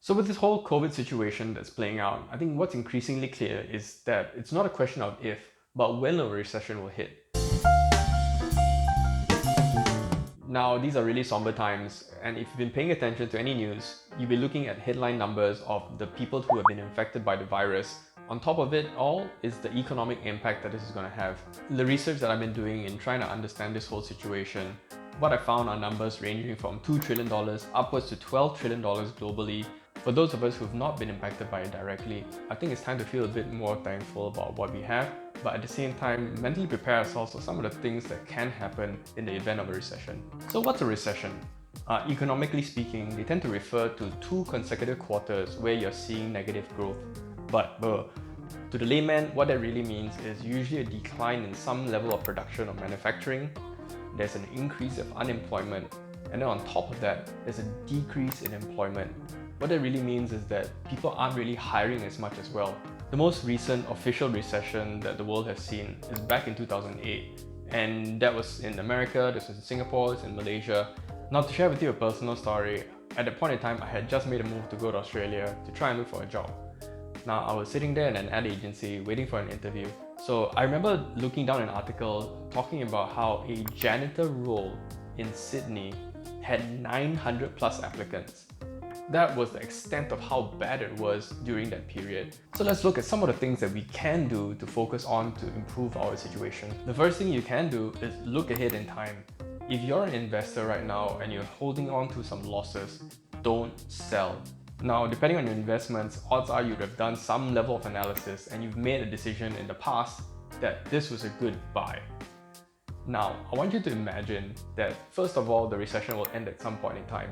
So with this whole COVID situation that's playing out, I think what's increasingly clear is that it's not a question of if, but when a recession will hit. Now, these are really somber times, and if you've been paying attention to any news, you'll be looking at headline numbers of the people who have been infected by the virus. On top of it all is the economic impact that this is going to have. The research that I've been doing in trying to understand this whole situation, what I found are numbers ranging from $2 trillion upwards to $12 trillion globally. For those of us who've not been impacted by it directly, I think it's time to feel a bit more thankful about what we have, but at the same time, mentally prepare ourselves for some of the things that can happen in the event of a recession. So what's a recession? Economically speaking, they tend to refer to 2 consecutive quarters where you're seeing negative growth. But to the layman, what that really means is usually a decline in some level of production or manufacturing. There's an increase of unemployment, and then on top of that, there's a decrease in employment. What that really means is that people aren't really hiring as much as well. The most recent official recession that the world has seen is back in 2008, and that was in America, this was in Singapore, it's in Malaysia. Now, to share with you a personal story, at that point in time I had just made a move to go to Australia to try and look for a job. Now, I was sitting there in an ad agency waiting for an interview. So I remember looking down an article talking about how a janitor role in Sydney had 900 plus applicants. That was the extent of how bad it was during that period. So let's look at some of the things that we can do to focus on to improve our situation. The first thing you can do is look ahead in time. If you're an investor right now and you're holding on to some losses, don't sell. Now, depending on your investments, odds are you'd have done some level of analysis and you've made a decision in the past that this was a good buy. Now, I want you to imagine that first of all, the recession will end at some point in time.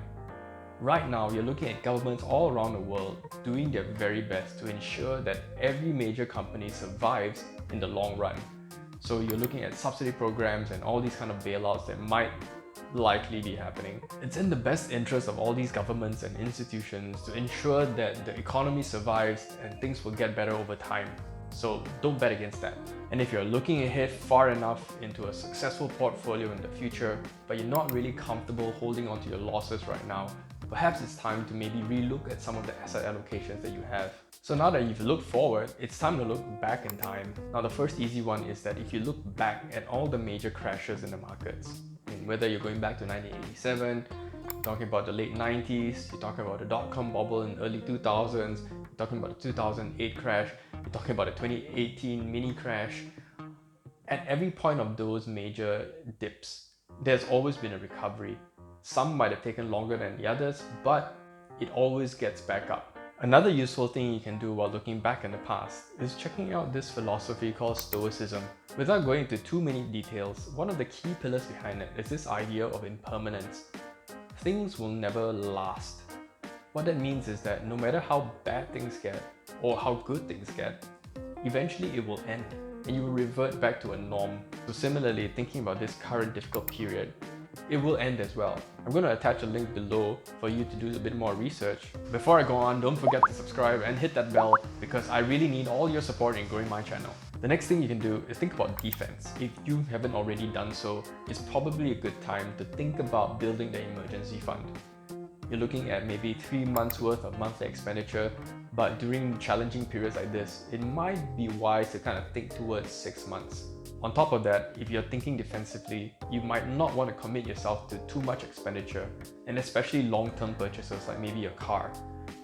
Right now, you're looking at governments all around the world doing their very best to ensure that every major company survives in the long run. So you're looking at subsidy programs and all these kind of bailouts that might likely be happening. It's in the best interest of all these governments and institutions to ensure that the economy survives and things will get better over time. So don't bet against that. And if you're looking ahead far enough into a successful portfolio in the future, but you're not really comfortable holding on to your losses right now, perhaps it's time to maybe relook at some of the asset allocations that you have. So now that you've looked forward, it's time to look back in time. Now, the first easy one is that if you look back at all the major crashes in the markets, whether you're going back to 1987, you're talking about the late 90s, you're talking about the dot-com bubble in the early 2000s, you're talking about the 2008 crash, you're talking about the 2018 mini crash. At every point of those major dips, there's always been a recovery. Some might have taken longer than the others, but it always gets back up. Another useful thing you can do while looking back in the past is checking out this philosophy called Stoicism. Without going into too many details, one of the key pillars behind it is this idea of impermanence. Things will never last. What that means is that no matter how bad things get or how good things get, eventually it will end and you will revert back to a norm. So similarly, thinking about this current difficult period, it will end as well. I'm going to attach a link below for you to do a bit more research. Before I go on, don't forget to subscribe and hit that bell because I really need all your support in growing my channel. The next thing you can do is think about defense. If you haven't already done so, it's probably a good time to think about building the emergency fund. You're looking at maybe 3 months worth of monthly expenditure, but during challenging periods like this, it might be wise to kind of think towards 6 months. On top of that, if you're thinking defensively, you might not want to commit yourself to too much expenditure, and especially long-term purchases like maybe a car,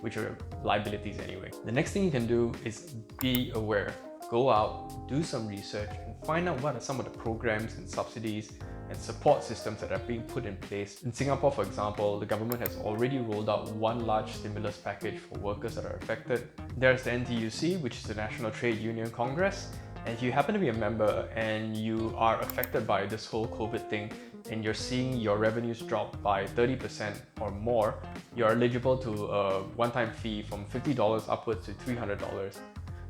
which are liabilities anyway. The next thing you can do is be aware. Go out, do some research, and find out what are some of the programs and subsidies and support systems that are being put in place. In Singapore, for example, the government has already rolled out one large stimulus package for workers that are affected. There's the NTUC, which is the National Trade Union Congress. And if you happen to be a member and you are affected by this whole COVID thing and you're seeing your revenues drop by 30% or more, you're eligible to a one-time fee from $50 upwards to $300.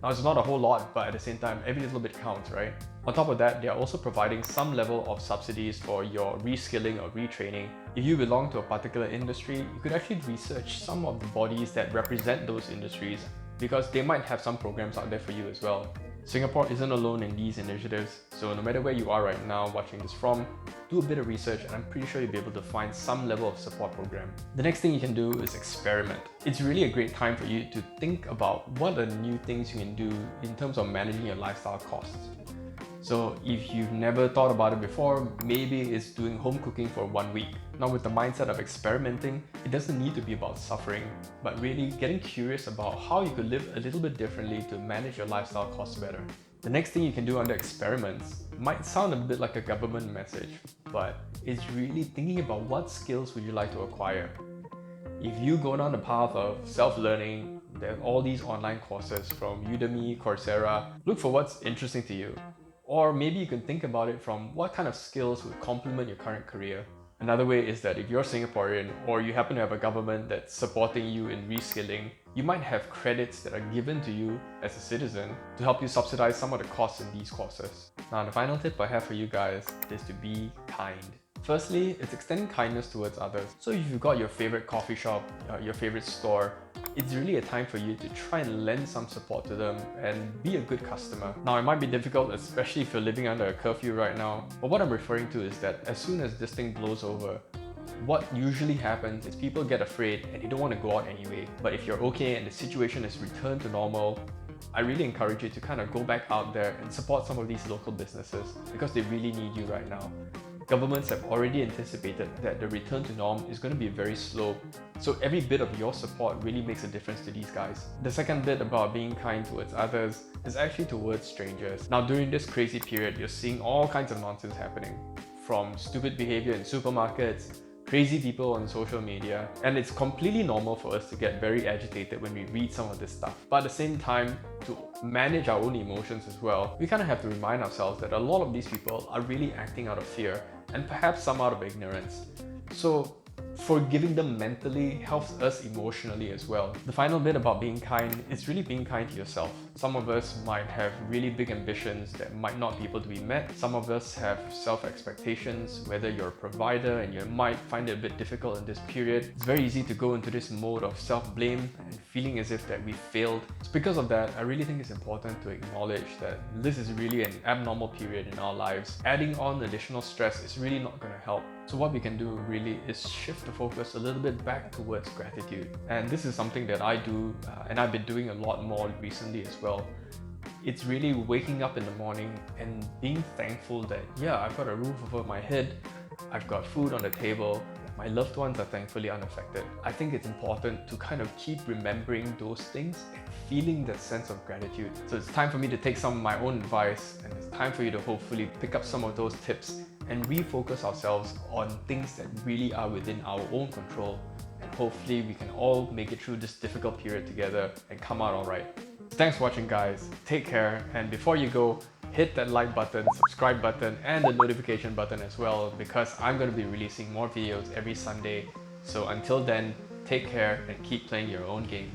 Now, it's not a whole lot, but at the same time, every little bit counts, right? On top of that, they are also providing some level of subsidies for your reskilling or retraining. If you belong to a particular industry, you could actually research some of the bodies that represent those industries because they might have some programs out there for you as well. Singapore isn't alone in these initiatives, so no matter where you are right now watching this from, do a bit of research and I'm pretty sure you'll be able to find some level of support program. The next thing you can do is experiment. It's really a great time for you to think about what are new things you can do in terms of managing your lifestyle costs. So if you've never thought about it before, maybe it's doing home cooking for 1 week. Now with the mindset of experimenting, it doesn't need to be about suffering, but really getting curious about how you could live a little bit differently to manage your lifestyle costs better. The next thing you can do under experiments might sound a bit like a government message, but it's really thinking about what skills would you like to acquire. If you go down the path of self-learning, there are all these online courses from Udemy, Coursera. Look for what's interesting to you. Or maybe you can think about it from what kind of skills would complement your current career. Another way is that if you're Singaporean or you happen to have a government that's supporting you in reskilling, you might have credits that are given to you as a citizen to help you subsidize some of the costs in these courses. Now, the final tip I have for you guys is to be kind. Firstly, it's extending kindness towards others. So if you've got your favorite coffee shop, your favorite store, it's really a time for you to try and lend some support to them and be a good customer. Now, it might be difficult, especially if you're living under a curfew right now, but what I'm referring to is that as soon as this thing blows over, what usually happens is people get afraid and they don't want to go out anyway. But if you're okay and the situation is returned to normal, I really encourage you to kind of go back out there and support some of these local businesses because they really need you right now. Governments have already anticipated that the return to norm is going to be very slow, so every bit of your support really makes a difference to these guys. The second bit about being kind towards others is actually towards strangers. Now during this crazy period, you're seeing all kinds of nonsense happening, from stupid behavior in supermarkets, crazy people on social media, and it's completely normal for us to get very agitated when we read some of this stuff. But at the same time, to manage our own emotions as well, we kind of have to remind ourselves that a lot of these people are really acting out of fear and perhaps some out of ignorance. So forgiving them mentally helps us emotionally as well. The final bit about being kind is really being kind to yourself. Some of us might have really big ambitions that might not be able to be met. Some of us have self-expectations, whether you're a provider and you might find it a bit difficult in this period. It's very easy to go into this mode of self-blame and feeling as if that we failed. So because of that, I really think it's important to acknowledge that this is really an abnormal period in our lives. Adding on additional stress is really not going to help. So what we can do really is shift the focus a little bit back towards gratitude. And this is something that I do and I've been doing a lot more recently as well. It's really waking up in the morning and being thankful that, yeah, I've got a roof over my head, I've got food on the table, my loved ones are thankfully unaffected. I think it's important to kind of keep remembering those things and feeling that sense of gratitude. So it's time for me to take some of my own advice, and it's time for you to hopefully pick up some of those tips and refocus ourselves on things that really are within our own control. And hopefully we can all make it through this difficult period together and come out alright. Thanks for watching, guys. Take care, and before you go, hit that like button, subscribe button, and the notification button as well, because I'm going to be releasing more videos every Sunday. So until then, take care and keep playing your own game.